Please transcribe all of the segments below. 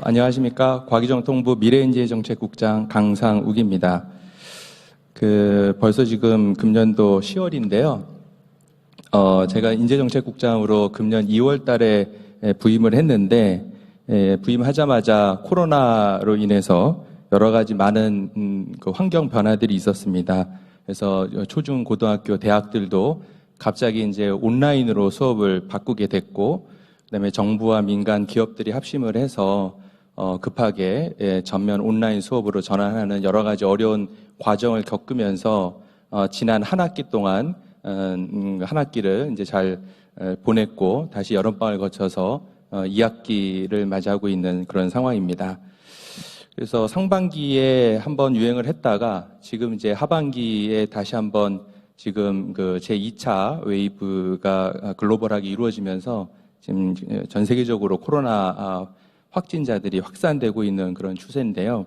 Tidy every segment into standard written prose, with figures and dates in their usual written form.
안녕하십니까. 과기정통부 미래인재정책국장 강상욱입니다. 벌써 지금 금년도 10월인데요. 제가 인재정책국장으로 금년 2월 달에 부임을 했는데, 부임하자마자 코로나로 인해서 여러 가지 많은 환경 변화들이 있었습니다. 그래서 초중 고등학교 대학들도 갑자기 이제 온라인으로 수업을 바꾸게 됐고, 그다음에 정부와 민간 기업들이 합심을 해서 급하게 전면 온라인 수업으로 전환하는 여러 가지 어려운 과정을 겪으면서 지난 한 학기 동안 한 학기를 이제 잘 보냈고 다시 여름방학을 거쳐서 2학기를 맞이하고 있는 그런 상황입니다. 그래서 상반기에 한번 유행을 했다가 지금 이제 하반기에 다시 한번 지금 제2차 웨이브가 글로벌하게 이루어지면서 지금 전 세계적으로 코로나 확진자들이 확산되고 있는 그런 추세인데요.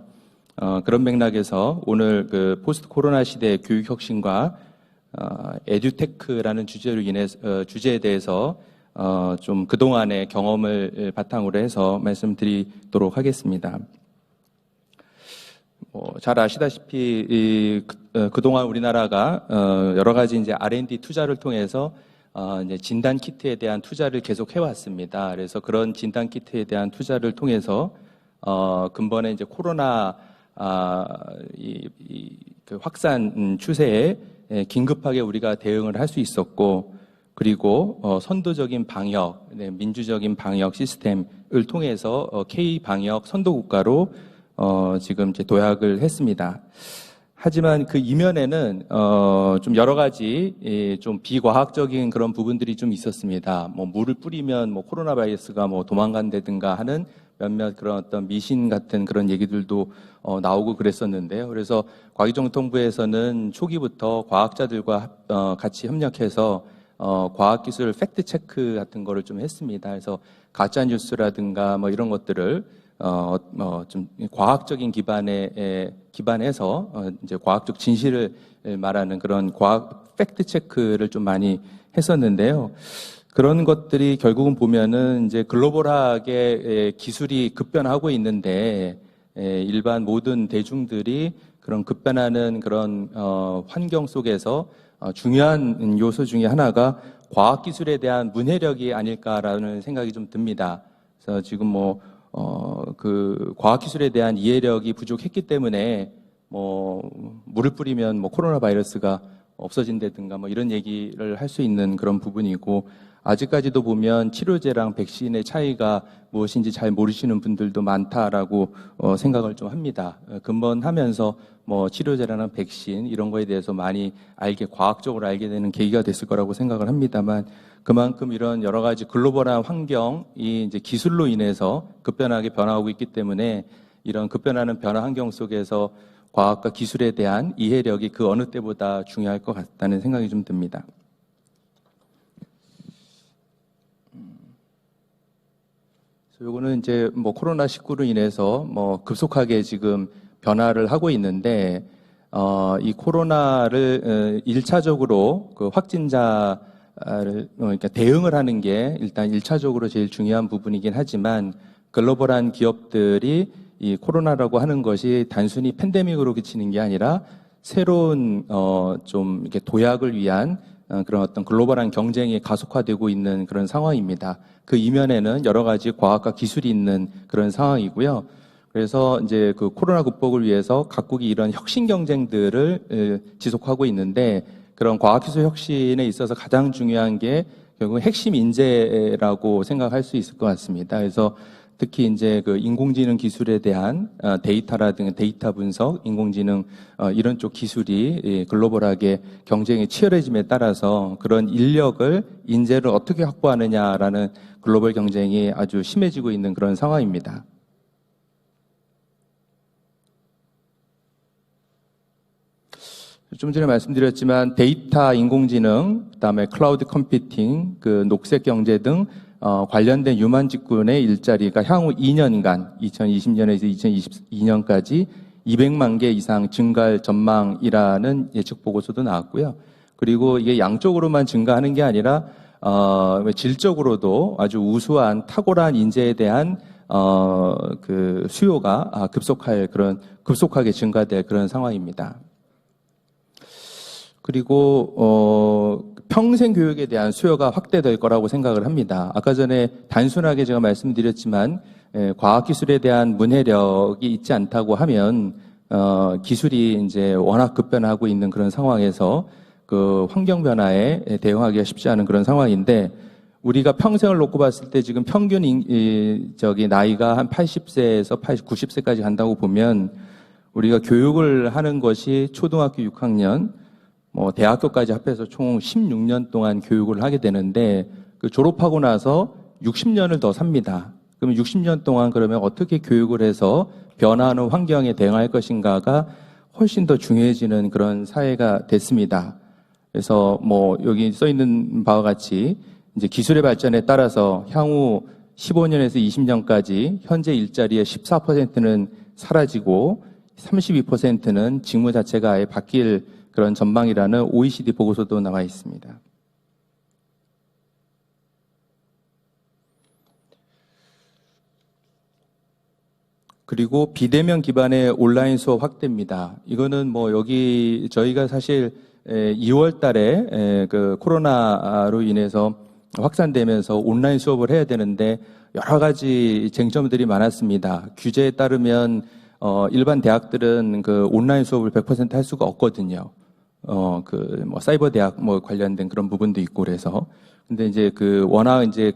그런 맥락에서 오늘 포스트 코로나 시대의 교육 혁신과 에듀테크라는 주제에 대해서 좀 그동안의 경험을 바탕으로 해서 말씀드리도록 하겠습니다. 잘 아시다시피 그동안 우리나라가 여러 가지 이제 R&D 투자를 통해서 이제 진단 키트에 대한 투자를 계속 해왔습니다. 그래서 그런 진단 키트에 대한 투자를 통해서 근본에 이제 코로나 그 확산 추세에 긴급하게 우리가 대응을 할 수 있었고, 그리고 선도적인 방역, 민주적인 방역 시스템을 통해서 K 방역 선도 국가로 지금 이제 도약을 했습니다. 하지만 그 이면에는 좀 여러 가지 좀 비과학적인 그런 부분들이 좀 있었습니다. 물을 뿌리면 코로나 바이러스가 도망간다든가 하는 몇몇 그런 어떤 미신 같은 그런 얘기들도 나오고 그랬었는데요. 그래서 과기정통부에서는 초기부터 과학자들과 같이 협력해서 과학기술 팩트 체크 같은 거를 좀 했습니다. 그래서 가짜 뉴스라든가 이런 것들을 좀 과학적인 기반에서 이제 과학적 진실을 말하는 그런 과학 팩트 체크를 좀 많이 했었는데요. 그런 것들이 결국은 보면은 이제 글로벌하게 기술이 급변하고 있는데 일반 모든 대중들이 그런 급변하는 그런 환경 속에서 중요한 요소 중에 하나가 과학기술에 대한 문해력이 아닐까라는 생각이 좀 듭니다. 그래서 지금 그 과학기술에 대한 이해력이 부족했기 때문에 물을 뿌리면 코로나 바이러스가 없어진다든가 이런 얘기를 할 수 있는 그런 부분이고, 아직까지도 보면 치료제랑 백신의 차이가 무엇인지 잘 모르시는 분들도 많다라고 생각을 좀 합니다. 근본하면서 치료제라는 백신 이런 거에 대해서 많이 과학적으로 알게 되는 계기가 됐을 거라고 생각을 합니다만, 그만큼 이런 여러 가지 글로벌한 환경이 이제 기술로 인해서 급변하게 변화하고 있기 때문에 이런 급변하는 변화 환경 속에서 과학과 기술에 대한 이해력이 그 어느 때보다 중요할 것 같다는 생각이 좀 듭니다. 요거는 이제 코로나19로 인해서 급속하게 지금 변화를 하고 있는데, 이 코로나를 1차적으로 그 확진자를 그러니까 대응을 하는 게 일단 1차적으로 제일 중요한 부분이긴 하지만, 글로벌한 기업들이 이 코로나라고 하는 것이 단순히 팬데믹으로 그치는 게 아니라 새로운 좀 이렇게 도약을 위한 그런 어떤 글로벌한 경쟁이 가속화되고 있는 그런 상황입니다. 그 이면에는 여러 가지 과학과 기술이 있는 그런 상황이고요. 그래서 이제 그 코로나 극복을 위해서 각국이 이런 혁신 경쟁들을 지속하고 있는데, 그런 과학기술 혁신에 있어서 가장 중요한 게 결국 핵심 인재라고 생각할 수 있을 것 같습니다. 그래서 특히 이제 그 인공지능 기술에 대한 데이터라든가 데이터 분석, 인공지능 이런 쪽 기술이 글로벌하게 경쟁이 치열해짐에 따라서 그런 인재를 어떻게 확보하느냐라는 글로벌 경쟁이 아주 심해지고 있는 그런 상황입니다. 좀 전에 말씀드렸지만 데이터, 인공지능, 그다음에 클라우드 컴퓨팅, 그 녹색 경제 등 관련된 유망직군의 일자리가 향후 2년간 2020년에서 2022년까지 200만 개 이상 증가할 전망이라는 예측 보고서도 나왔고요. 그리고 이게 양적으로만 증가하는 게 아니라 질적으로도 아주 우수한 탁월한 인재에 대한 그 수요가 급속하게 증가될 그런 상황입니다. 그리고 평생 교육에 대한 수요가 확대될 거라고 생각을 합니다. 아까 전에 단순하게 제가 말씀드렸지만 과학기술에 대한 문해력이 있지 않다고 하면 기술이 이제 워낙 급변하고 있는 그런 상황에서 그 환경 변화에 대응하기가 쉽지 않은 그런 상황인데 우리가 평생을 놓고 봤을 때 지금 평균 나이가 한 80세에서 90세까지 간다고 보면 우리가 교육을 하는 것이 초등학교 6학년, 대학교까지 합해서 총 16년 동안 교육을 하게 되는데 그 졸업하고 나서 60년을 더 삽니다. 그러면 60년 동안 그러면 어떻게 교육을 해서 변화하는 환경에 대응할 것인가가 훨씬 더 중요해지는 그런 사회가 됐습니다. 그래서 여기 써 있는 바와 같이 이제 기술의 발전에 따라서 향후 15년에서 20년까지 현재 일자리의 14%는 사라지고 32%는 직무 자체가 아예 바뀔 그런 전망이라는 OECD 보고서도 나와 있습니다. 그리고 비대면 기반의 온라인 수업 확대입니다. 이거는 여기 저희가 사실 2월 달에 그 코로나로 인해서 확산되면서 온라인 수업을 해야 되는데 여러 가지 쟁점들이 많았습니다. 규제에 따르면 일반 대학들은 그 온라인 수업을 100% 할 수가 없거든요. 사이버 대학 관련된 그런 부분도 있고 그래서. 근데 이제 워낙 이제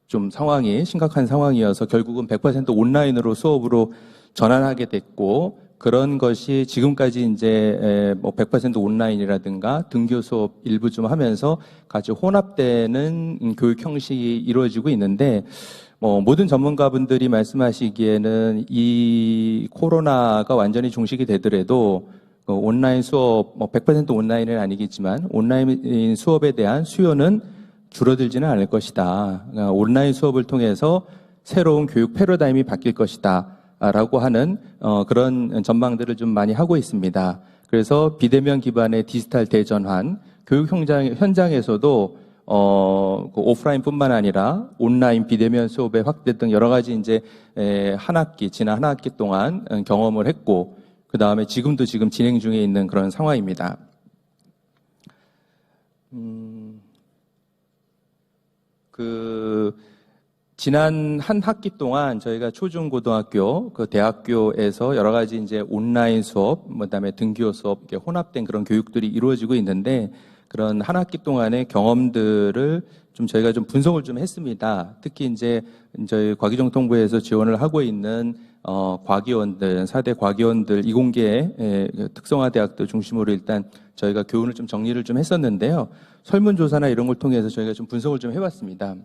좀 상황이 심각한 상황이어서 결국은 100% 온라인으로 수업으로 전환하게 됐고 그런 것이 지금까지 이제 100% 온라인이라든가 등교 수업 일부 좀 하면서 같이 혼합되는 교육 형식이 이루어지고 있는데 모든 전문가분들이 말씀하시기에는 이 코로나가 완전히 종식이 되더라도 온라인 수업 100% 온라인은 아니겠지만 온라인 수업에 대한 수요는 줄어들지는 않을 것이다. 그러니까 온라인 수업을 통해서 새로운 교육 패러다임이 바뀔 것이다. 라고 하는 그런 전망들을 좀 많이 하고 있습니다. 그래서 비대면 기반의 디지털 대전환, 교육 현장에서도 오프라인뿐만 아니라 온라인 비대면 수업의 확대 등 여러 가지 이제 지난 한 학기 동안 경험을 했고 그 다음에 지금 진행 중에 있는 그런 상황입니다. 지난 한 학기 동안 저희가 초중고등학교, 대학교에서 여러 가지 이제 온라인 수업, 그다음에 등교 수업, 이렇게 혼합된 그런 교육들이 이루어지고 있는데 그런 한 학기 동안의 경험들을 좀 저희가 좀 분석을 좀 했습니다. 특히 이제 저희 과기정통부에서 지원을 하고 있는 과기원들, 4대 과기원들 이공계 특성화 대학들 중심으로 일단 저희가 교훈을 좀 정리를 좀 했었는데요. 설문조사나 이런 걸 통해서 저희가 좀 분석을 좀 해봤습니다.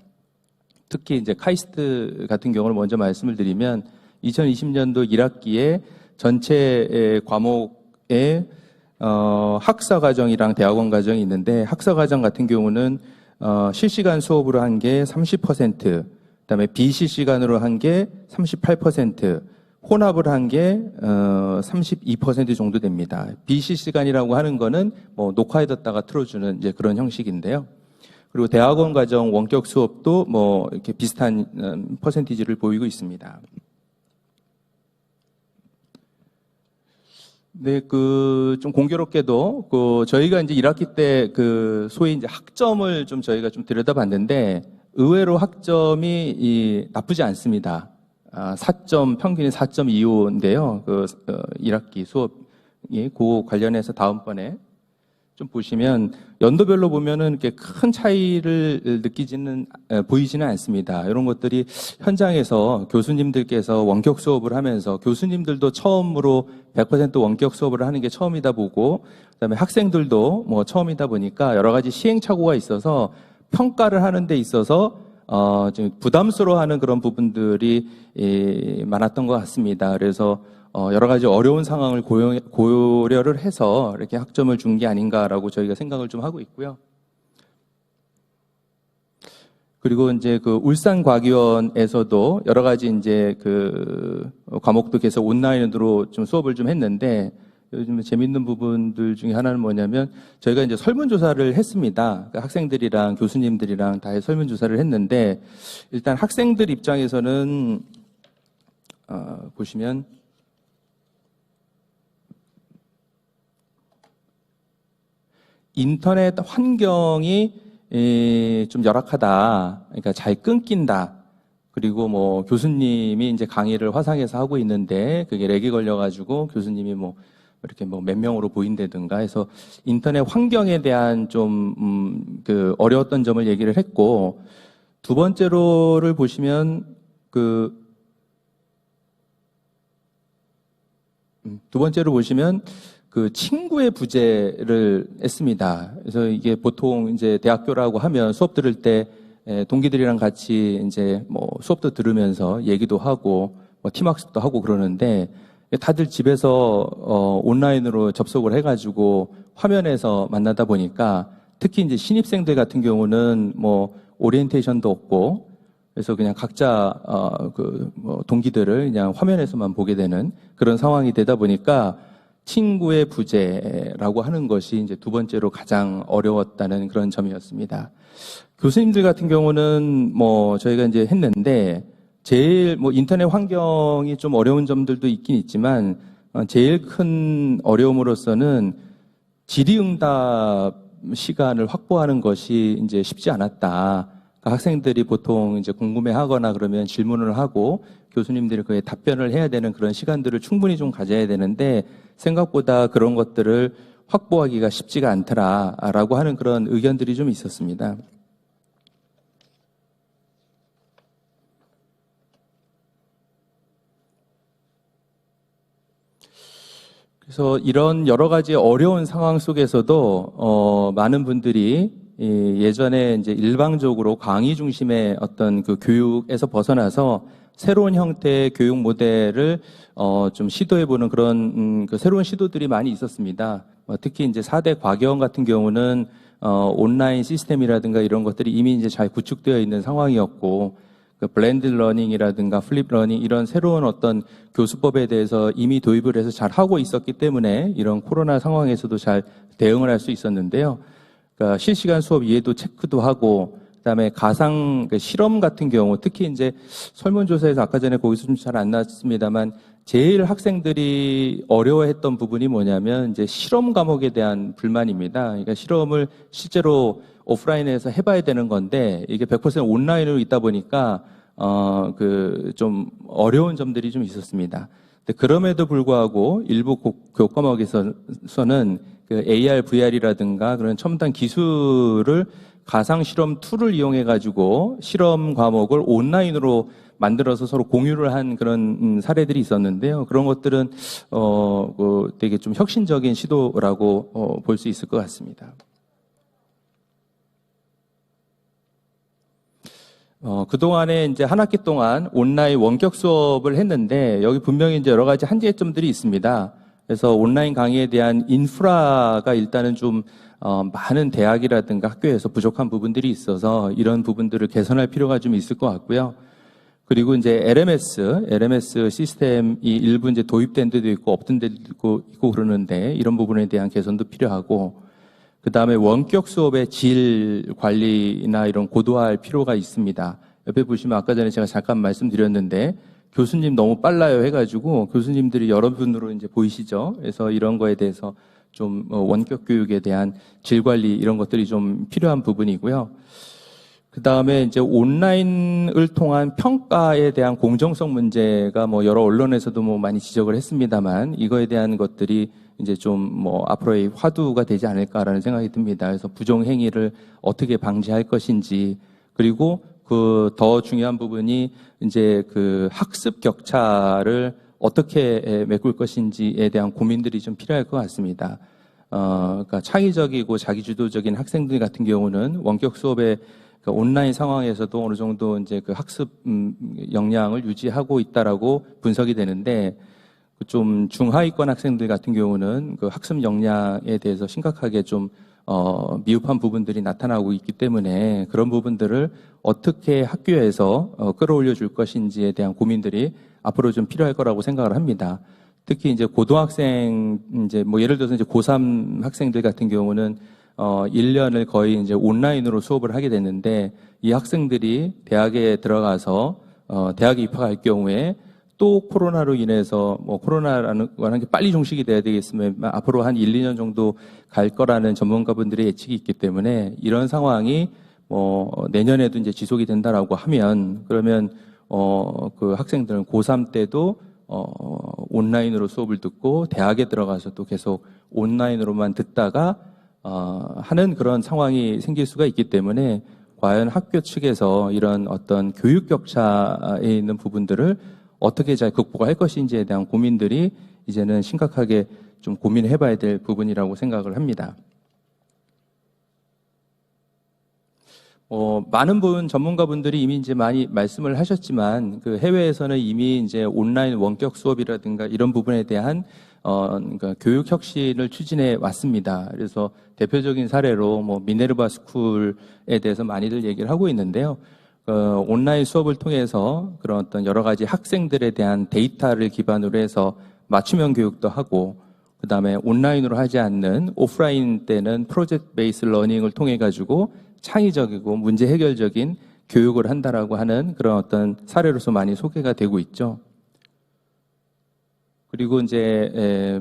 특히 이제 카이스트 같은 경우를 먼저 말씀을 드리면 2020년도 1학기에 전체 과목에 학사 과정이랑 대학원 과정이 있는데 학사 과정 같은 경우는 실시간 수업으로 한 게 30%, 그다음에 비실시간으로 한 게 38%, 혼합을 한 게 32% 정도 됩니다. 비실시간이라고 하는 거는 녹화해뒀다가 틀어주는 이제 그런 형식인데요. 그리고 대학원 과정 원격 수업도 이렇게 비슷한 퍼센티지를 보이고 있습니다. 네, 좀 공교롭게도, 저희가 이제 1학기 때 소위 이제 학점을 좀 저희가 좀 들여다봤는데, 의외로 학점이 나쁘지 않습니다. 4점, 평균이 4.25인데요. 1학기 수업이 관련해서 다음번에 좀 보시면 연도별로 보면은 이렇게 큰 차이를 보이지는 않습니다. 이런 것들이 현장에서 교수님들께서 원격 수업을 하면서 교수님들도 처음으로 100% 원격 수업을 하는 게 처음이다 보고 그다음에 학생들도 처음이다 보니까 여러 가지 시행착오가 있어서 평가를 하는 데 있어서 좀 부담스러워하는 그런 부분들이 많았던 것 같습니다. 그래서 여러 가지 어려운 상황을 고려를 해서 이렇게 학점을 준 게 아닌가라고 저희가 생각을 좀 하고 있고요. 그리고 이제 울산과기원에서도 여러 가지 이제 과목도 계속 온라인으로 좀 수업을 좀 했는데 요즘 재밌는 부분들 중에 하나는 뭐냐면 저희가 이제 설문조사를 했습니다. 그러니까 학생들이랑 교수님들이랑 다 설문조사를 했는데 일단 학생들 입장에서는 보시면 인터넷 환경이 좀 열악하다. 그러니까 잘 끊긴다. 그리고 뭐 교수님이 이제 강의를 화상에서 하고 있는데 그게 렉이 걸려가지고 교수님이 뭐 이렇게 뭐 몇 명으로 보인다든가 해서 인터넷 환경에 대한 좀 그 어려웠던 점을 얘기를 했고 두 번째로를 보시면 두 번째로 보시면 그 친구의 부재를 했습니다. 그래서 이게 보통 이제 대학교라고 하면 수업 들을 때 동기들이랑 같이 이제 뭐 수업도 들으면서 얘기도 하고 뭐 팀학습도 하고 그러는데 다들 집에서 온라인으로 접속을 해가지고 화면에서 만나다 보니까 특히 이제 신입생들 같은 경우는 뭐 오리엔테이션도 없고 그래서 그냥 각자 뭐 동기들을 그냥 화면에서만 보게 되는 그런 상황이 되다 보니까 친구의 부재라고 하는 것이 이제 두 번째로 가장 어려웠다는 그런 점이었습니다. 교수님들 같은 경우는 뭐 저희가 이제 했는데 제일 뭐 인터넷 환경이 좀 어려운 점들도 있긴 있지만 제일 큰 어려움으로서는 질의응답 시간을 확보하는 것이 이제 쉽지 않았다. 그러니까 학생들이 보통 이제 궁금해하거나 그러면 질문을 하고 교수님들이 그에 답변을 해야 되는 그런 시간들을 충분히 좀 가져야 되는데 생각보다 그런 것들을 확보하기가 쉽지가 않더라라고 하는 그런 의견들이 좀 있었습니다. 그래서 이런 여러 가지 어려운 상황 속에서도 많은 분들이 예전에 이제 일방적으로 강의 중심의 어떤 그 교육에서 벗어나서 새로운 형태의 교육 모델을 좀 시도해보는 그런 그 새로운 시도들이 많이 있었습니다. 특히 이제 4대 과개원 같은 경우는 온라인 시스템이라든가 이런 것들이 이미 이제 잘 구축되어 있는 상황이었고 그 블렌드 러닝이라든가 플립 러닝 이런 새로운 어떤 교수법에 대해서 이미 도입을 해서 잘 하고 있었기 때문에 이런 코로나 상황에서도 잘 대응을 할 수 있었는데요. 그러니까 실시간 수업 이해도 체크도 하고 그다음에 가상 실험 같은 경우 특히 이제 설문조사에서 아까 전에 거기서 좀 잘 안 나왔습니다만 제일 학생들이 어려워했던 부분이 뭐냐면 이제 실험 과목에 대한 불만입니다. 그러니까 실험을 실제로 오프라인에서 해봐야 되는 건데 이게 100% 온라인으로 있다 보니까 좀 어려운 점들이 좀 있었습니다. 근데 그럼에도 불구하고 일부 교과목에서는 그 AR, VR이라든가 그런 첨단 기술을 가상 실험 툴을 이용해 가지고 실험 과목을 온라인으로 만들어서 서로 공유를 한 그런 사례들이 있었는데요. 그런 것들은 되게 좀 혁신적인 시도라고 볼 수 있을 것 같습니다. 그동안에 이제 한 학기 동안 온라인 원격 수업을 했는데 여기 분명히 이제 여러 가지 한계점들이 있습니다. 그래서 온라인 강의에 대한 인프라가 일단은 좀 많은 대학이라든가 학교에서 부족한 부분들이 있어서 이런 부분들을 개선할 필요가 좀 있을 것 같고요. 그리고 이제 LMS 시스템이 일부 이제 도입된 데도 있고 없던 데도 있고 그러는데 이런 부분에 대한 개선도 필요하고 그 다음에 원격 수업의 질 관리나 이런 고도화할 필요가 있습니다. 옆에 보시면 아까 전에 제가 잠깐 말씀드렸는데 교수님 너무 빨라요 해가지고 교수님들이 여러분으로 이제 보이시죠? 그래서 이런 거에 대해서 좀 원격 교육에 대한 질 관리 이런 것들이 좀 필요한 부분이고요. 그 다음에 이제 온라인을 통한 평가에 대한 공정성 문제가 뭐 여러 언론에서도 뭐 많이 지적을 했습니다만 이거에 대한 것들이 이제 좀 뭐 앞으로의 화두가 되지 않을까라는 생각이 듭니다. 그래서 부정 행위를 어떻게 방지할 것인지 그리고 그 더 중요한 부분이 이제 그 학습 격차를 어떻게 메꿀 것인지에 대한 고민들이 좀 필요할 것 같습니다. 그러니까 창의적이고 자기주도적인 학생들 같은 경우는 원격 수업의 그 온라인 상황에서도 어느 정도 이제 그 학습 역량을 유지하고 있다라고 분석이 되는데 좀 중하위권 학생들 같은 경우는 그 학습 역량에 대해서 심각하게 좀 미흡한 부분들이 나타나고 있기 때문에 그런 부분들을 어떻게 학교에서 끌어올려 줄 것인지에 대한 고민들이 앞으로 좀 필요할 거라고 생각을 합니다. 특히 이제 고등학생, 이제 뭐 예를 들어서 이제 고3 학생들 같은 경우는 1년을 거의 이제 온라인으로 수업을 하게 됐는데, 이 학생들이 대학에 들어가서 대학에 입학할 경우에 또 코로나로 인해서 뭐 코로나라는 게 빨리 종식이 돼야 되겠으면 앞으로 한 1, 2년 정도 갈 거라는 전문가분들의 예측이 있기 때문에, 이런 상황이 뭐 내년에도 이제 지속이 된다라고 하면, 그러면 그 학생들은 고3 때도 온라인으로 수업을 듣고 대학에 들어가서 또 계속 온라인으로만 듣다가 하는 그런 상황이 생길 수가 있기 때문에, 과연 학교 측에서 이런 어떤 교육 격차에 있는 부분들을 어떻게 잘 극복할 것인지에 대한 고민들이 이제는 심각하게 좀 고민해 봐야 될 부분이라고 생각을 합니다. 많은 전문가분들이 이미 이제 많이 말씀을 하셨지만, 그 해외에서는 이미 이제 온라인 원격 수업이라든가 이런 부분에 대한 그러니까 교육 혁신을 추진해 왔습니다. 그래서 대표적인 사례로 뭐 미네르바 스쿨에 대해서 많이들 얘기를 하고 있는데요. 온라인 수업을 통해서 그런 어떤 여러 가지 학생들에 대한 데이터를 기반으로 해서 맞춤형 교육도 하고, 그 다음에 온라인으로 하지 않는 오프라인 때는 프로젝트 베이스 러닝을 통해 가지고 창의적이고 문제 해결적인 교육을 한다라고 하는 그런 어떤 사례로서 많이 소개가 되고 있죠. 그리고 이제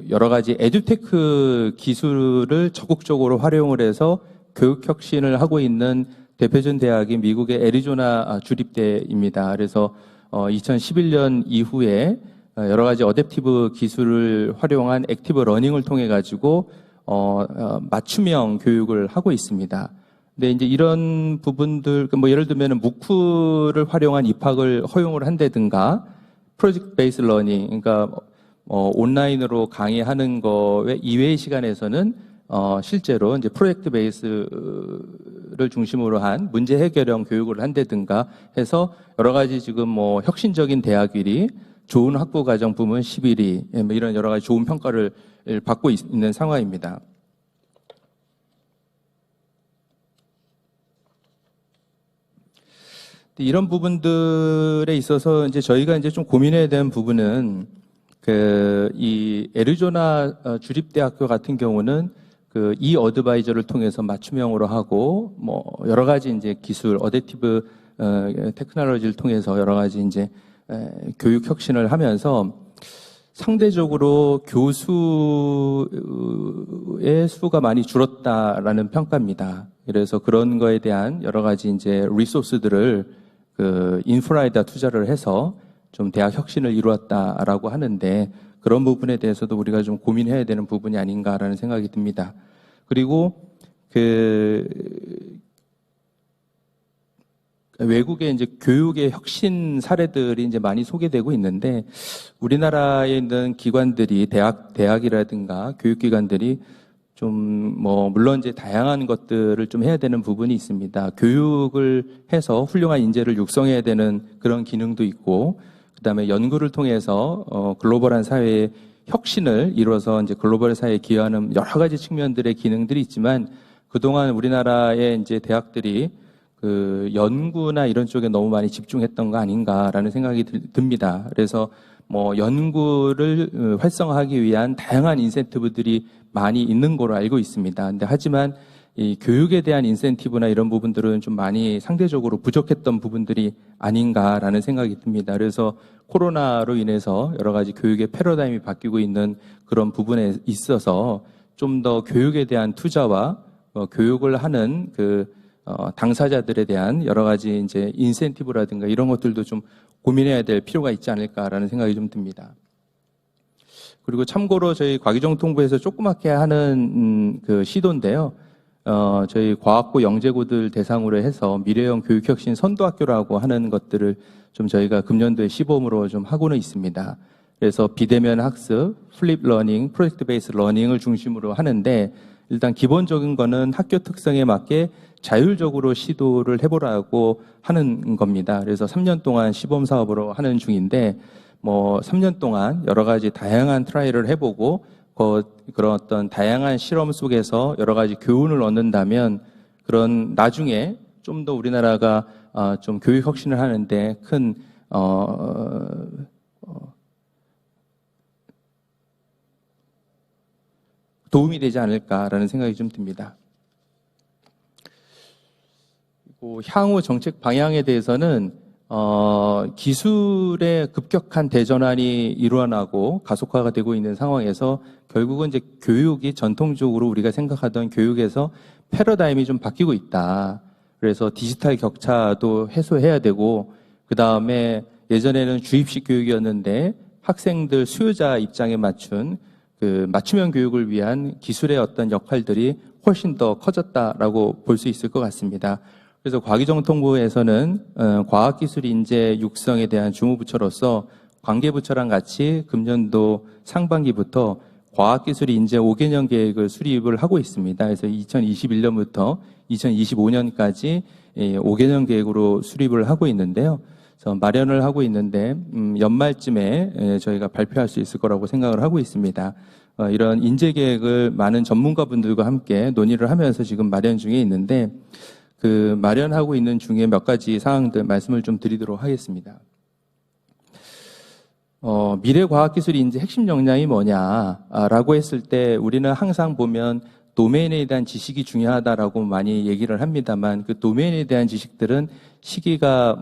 여러 가지 에듀테크 기술을 적극적으로 활용을 해서 교육 혁신을 하고 있는 대표적인 대학이 미국의 애리조나 주립대입니다. 그래서 2011년 이후에 여러 가지 어댑티브 기술을 활용한 액티브 러닝을 통해 가지고 맞춤형 교육을 하고 있습니다. 근데 이제 이런 부분들, 뭐 예를 들면 무크를 활용한 입학을 허용을 한다든가, 프로젝트 베이스 러닝, 그러니까 온라인으로 강의하는 거에 이외의 시간에서는 실제로 이제 프로젝트 베이스를 중심으로 한 문제 해결형 교육을 한다든가 해서 여러 가지 지금 뭐 혁신적인 대학들이 좋은 학부 과정 부문 11위, 뭐 이런 여러 가지 좋은 평가를 받고 있는 상황입니다. 이런 부분들에 있어서 이제 저희가 이제 좀 고민해야 되는 부분은, 이 애리조나 주립대학교 같은 경우는 이 어드바이저를 통해서 맞춤형으로 하고, 뭐 여러 가지 이제 기술, 어댑티브 테크놀로지를 통해서 여러 가지 이제 교육 혁신을 하면서 상대적으로 교수의 수가 많이 줄었다라는 평가입니다. 그래서 그런 거에 대한 여러 가지 이제 리소스들을 인프라에다 투자를 해서 좀 대학 혁신을 이루었다라고 하는데, 그런 부분에 대해서도 우리가 좀 고민해야 되는 부분이 아닌가라는 생각이 듭니다. 그리고 외국의 이제 교육의 혁신 사례들이 이제 많이 소개되고 있는데, 우리나라에 있는 기관들이 대학이라든가 교육기관들이 좀 뭐 물론 이제 다양한 것들을 좀 해야 되는 부분이 있습니다. 교육을 해서 훌륭한 인재를 육성해야 되는 그런 기능도 있고, 그다음에 연구를 통해서 글로벌한 사회의 혁신을 이뤄서 이제 글로벌 사회에 기여하는 여러 가지 측면들의 기능들이 있지만, 그동안 우리나라의 이제 대학들이 연구나 이런 쪽에 너무 많이 집중했던 거 아닌가라는 생각이 듭니다. 그래서 뭐 연구를 활성화하기 위한 다양한 인센티브들이 많이 있는 거로 알고 있습니다. 근데 하지만 이 교육에 대한 인센티브나 이런 부분들은 좀 많이 상대적으로 부족했던 부분들이 아닌가라는 생각이 듭니다. 그래서 코로나로 인해서 여러 가지 교육의 패러다임이 바뀌고 있는 그런 부분에 있어서 좀 더 교육에 대한 투자와 교육을 하는 당사자들에 대한 여러 가지 이제 인센티브라든가 이런 것들도 좀 고민해야 될 필요가 있지 않을까라는 생각이 좀 듭니다. 그리고 참고로 저희 과기정통부에서 조그맣게 하는 시도인데요. 저희 과학고 영재고들 대상으로 해서 미래형 교육혁신 선도학교라고 하는 것들을 좀 저희가 금년도에 시범으로 좀 하고는 있습니다. 그래서 비대면 학습, 플립 러닝, 프로젝트 베이스 러닝을 중심으로 하는데, 일단 기본적인 거는 학교 특성에 맞게 자율적으로 시도를 해보라고 하는 겁니다. 그래서 3년 동안 시범 사업으로 하는 중인데, 뭐 3년 동안 여러 가지 다양한 트라이를 해보고 그런 어떤 다양한 실험 속에서 여러 가지 교훈을 얻는다면, 그런 나중에 좀 더 우리나라가 좀 교육 혁신을 하는데 큰 도움이 되지 않을까라는 생각이 좀 듭니다. 그리고 향후 정책 방향에 대해서는 기술의 급격한 대전환이 일어나고 가속화가 되고 있는 상황에서 결국은 이제 교육이 전통적으로 우리가 생각하던 교육에서 패러다임이 좀 바뀌고 있다. 그래서 디지털 격차도 해소해야 되고, 그 다음에 예전에는 주입식 교육이었는데 학생들 수요자 입장에 맞춘 그 맞춤형 교육을 위한 기술의 어떤 역할들이 훨씬 더 커졌다라고 볼 수 있을 것 같습니다. 그래서 과기정통부에서는 과학기술 인재 육성에 대한 주무부처로서 관계부처랑 같이 금년도 상반기부터 과학기술 인재 5개년 계획을 수립을 하고 있습니다. 그래서 2021년부터 2025년까지 5개년 계획으로 수립을 하고 있는데요. 그래서 마련을 하고 있는데 연말쯤에 저희가 발표할 수 있을 거라고 생각을 하고 있습니다. 이런 인재 계획을 많은 전문가분들과 함께 논의를 하면서 지금 마련 중에 있는데, 그 마련하고 있는 중에 몇 가지 사항들 말씀을 좀 드리도록 하겠습니다. 미래과학기술 인재 핵심 역량이 뭐냐라고 했을 때 우리는 항상 보면 도메인에 대한 지식이 중요하다라고 많이 얘기를 합니다만, 그 도메인에 대한 지식들은 시기가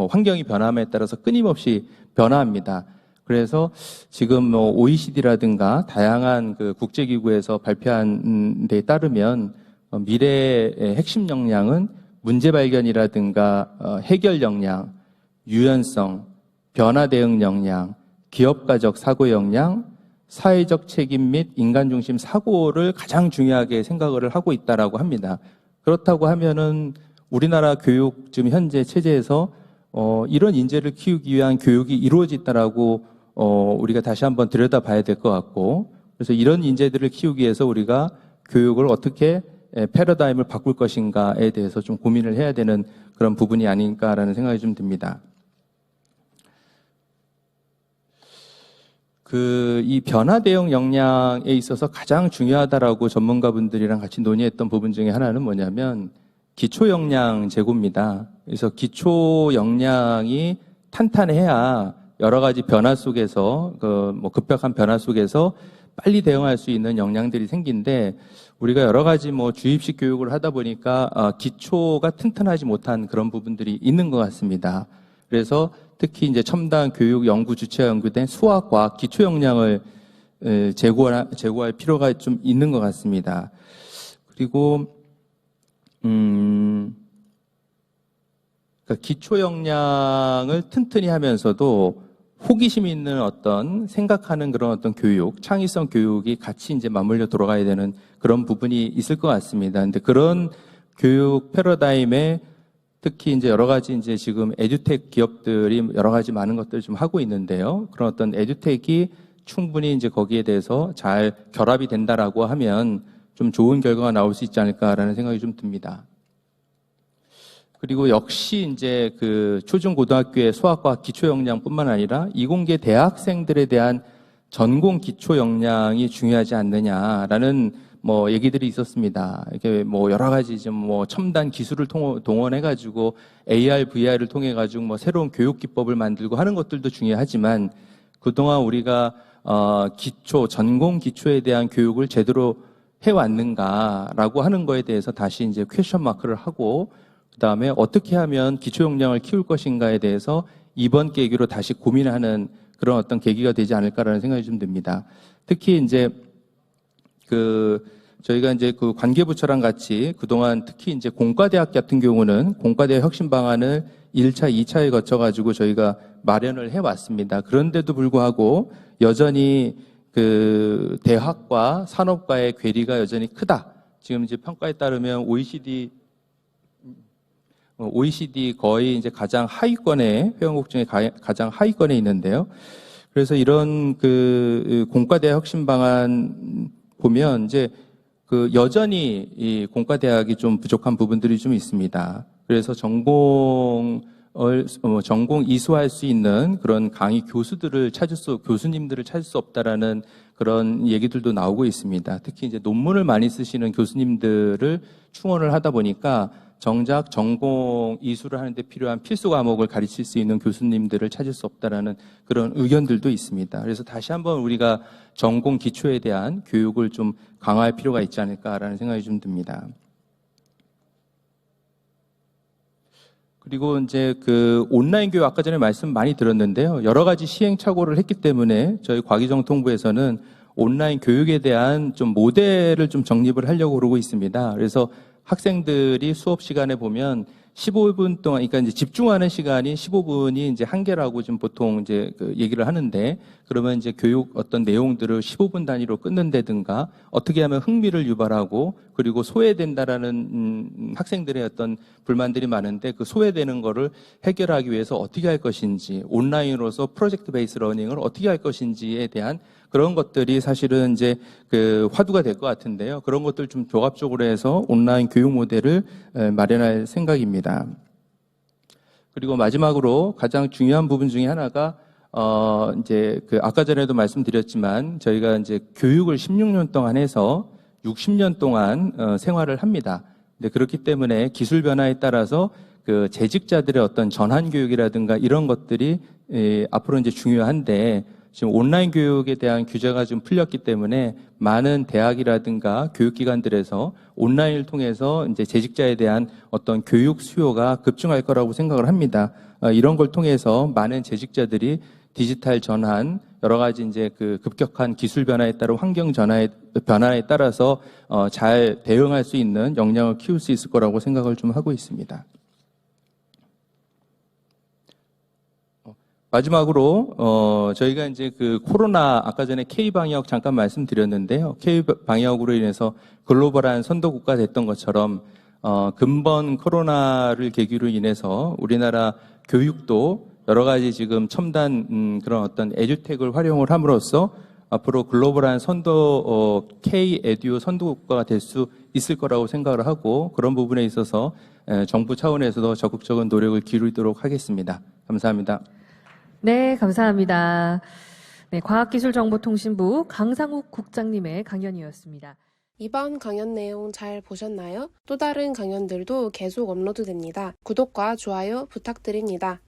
환경이 변함에 따라서 끊임없이 변화합니다. 그래서 지금 OECD라든가 다양한 그 국제기구에서 발표한 데 따르면 미래의 핵심 역량은 문제 발견이라든가 해결 역량, 유연성, 변화 대응 역량, 기업가적 사고 역량, 사회적 책임 및 인간 중심 사고를 가장 중요하게 생각을 하고 있다라고 합니다. 그렇다고 하면은 우리나라 교육 지금 현재 체제에서 이런 인재를 키우기 위한 교육이 이루어졌다라고 우리가 다시 한번 들여다봐야 될 것 같고, 그래서 이런 인재들을 키우기 위해서 우리가 교육을 어떻게 패러다임을 바꿀 것인가에 대해서 좀 고민을 해야 되는 그런 부분이 아닌가라는 생각이 좀 듭니다. 이 변화 대응 역량에 있어서 가장 중요하다라고 전문가분들이랑 같이 논의했던 부분 중에 하나는 뭐냐면 기초 역량 제고입니다. 그래서 기초 역량이 탄탄해야 여러 가지 변화 속에서 급격한 변화 속에서 빨리 대응할 수 있는 역량들이 생긴데, 우리가 여러 가지 주입식 교육을 하다 보니까 기초가 튼튼하지 못한 그런 부분들이 있는 것 같습니다. 그래서 특히 이제 첨단 교육 연구 주체가 연구된 수학, 과학 기초 역량을 제고할 필요가 좀 있는 것 같습니다. 그리고 그러니까 기초 역량을 튼튼히 하면서도 호기심 있는 생각하는 그런 어떤 교육, 창의성 교육이 같이 이제 맞물려 돌아가야 되는 그런 부분이 있을 것 같습니다. 근데 그런 교육 패러다임에 특히 이제 여러 가지 이제 지금 에듀텍 기업들이 여러 가지 많은 것들을 좀 하고 있는데요. 그런 어떤 에듀텍이 충분히 이제 거기에 대해서 잘 결합이 된다라고 하면 좀 좋은 결과가 나올 수 있지 않을까라는 생각이 좀 듭니다. 그리고 역시 이제 그 초중고등학교의 수학과 기초 역량뿐만 아니라 이공계 대학생들에 대한 전공 기초 역량이 중요하지 않느냐라는 얘기들이 있었습니다. 이게 여러 가지 좀 첨단 기술을 동원해가지고 AR, VR을 통해가지고 새로운 교육 기법을 만들고 하는 것들도 중요하지만 그동안 우리가 전공 기초에 대한 교육을 제대로 해왔는가라고 하는 거에 대해서 다시 이제 퀘스천 마크를 하고, 그 다음에 어떻게 하면 기초 역량을 키울 것인가에 대해서 이번 계기로 다시 고민하는 그런 어떤 계기가 되지 않을까라는 생각이 좀 듭니다. 특히 이제 저희가 이제 그 관계부처랑 같이 그동안 특히 이제 공과대학 같은 경우는 공과대학 혁신 방안을 1차, 2차에 거쳐가지고 저희가 마련을 해왔습니다. 그런데도 불구하고 여전히 그 대학과 산업과의 괴리가 여전히 크다. 지금 이제 평가에 따르면 OECD 거의 이제 가장 하위권에, 회원국 중에 가장 하위권에 있는데요. 그래서 이런 그 공과대학 혁신 방안 보면 이제 여전히 이 공과대학이 좀 부족한 부분들이 좀 있습니다. 그래서 전공 이수할 수 있는 그런 강의 교수님들을 찾을 수 없다라는 그런 얘기들도 나오고 있습니다. 특히 이제 논문을 많이 쓰시는 교수님들을 충원을 하다 보니까 정작 전공 이수를 하는데 필요한 필수 과목을 가르칠 수 있는 교수님들을 찾을 수 없다라는 그런 의견들도 있습니다. 그래서 다시 한번 우리가 전공 기초에 대한 교육을 좀 강화할 필요가 있지 않을까라는 생각이 좀 듭니다. 그리고 이제 그 온라인 교육 아까 전에 말씀 많이 들었는데요. 여러 가지 시행착오를 했기 때문에 저희 과기정통부에서는 온라인 교육에 대한 좀 모델을 좀 정립을 하려고 그러고 있습니다. 그래서 학생들이 수업 시간에 보면 15분 동안, 그러니까 이제 집중하는 시간이 15분이 이제 한계라고 지금 보통 이제 그 얘기를 하는데, 그러면 이제 교육 어떤 내용들을 15분 단위로 끊는다든가, 어떻게 하면 흥미를 유발하고, 그리고 소외된다라는 학생들의 어떤 불만들이 많은데, 그 소외되는 거를 해결하기 위해서 어떻게 할 것인지, 온라인으로서 프로젝트 베이스 러닝을 어떻게 할 것인지에 대한 그런 것들이 사실은 이제 그 화두가 될 것 같은데요. 그런 것들 좀 종합적으로 해서 온라인 교육 모델을 마련할 생각입니다. 그리고 마지막으로 가장 중요한 부분 중에 하나가 이제 그 아까 전에도 말씀드렸지만 저희가 이제 교육을 16년 동안 해서 60년 동안 생활을 합니다. 근데 그렇기 때문에 기술 변화에 따라서 그 재직자들의 어떤 전환 교육이라든가 이런 것들이 앞으로 이제 중요한데, 지금 온라인 교육에 대한 규제가 좀 풀렸기 때문에 많은 대학이라든가 교육기관들에서 온라인을 통해서 이제 재직자에 대한 어떤 교육 수요가 급증할 거라고 생각을 합니다. 이런 걸 통해서 많은 재직자들이 디지털 전환, 여러 가지 이제 그 급격한 기술 변화에 따른 환경 변화에 따라서 잘 대응할 수 있는 역량을 키울 수 있을 거라고 생각을 좀 하고 있습니다. 마지막으로 저희가 이제 그 코로나 아까 전에 K 방역 잠깐 말씀드렸는데요. K 방역으로 인해서 글로벌한 선도국가 됐던 것처럼 근본 코로나를 계기로 인해서 우리나라 교육도 여러 가지 지금 첨단 그런 어떤 에듀텍을 활용을 함으로써 앞으로 글로벌한 K 에듀 선도국가가 될 수 있을 거라고 생각을 하고, 그런 부분에 있어서 정부 차원에서도 적극적인 노력을 기울이도록 하겠습니다. 감사합니다. 네, 감사합니다. 네, 과학기술정보통신부 강상욱 국장님의 강연이었습니다. 이번 강연 내용 잘 보셨나요? 또 다른 강연들도 계속 업로드됩니다. 구독과 좋아요 부탁드립니다.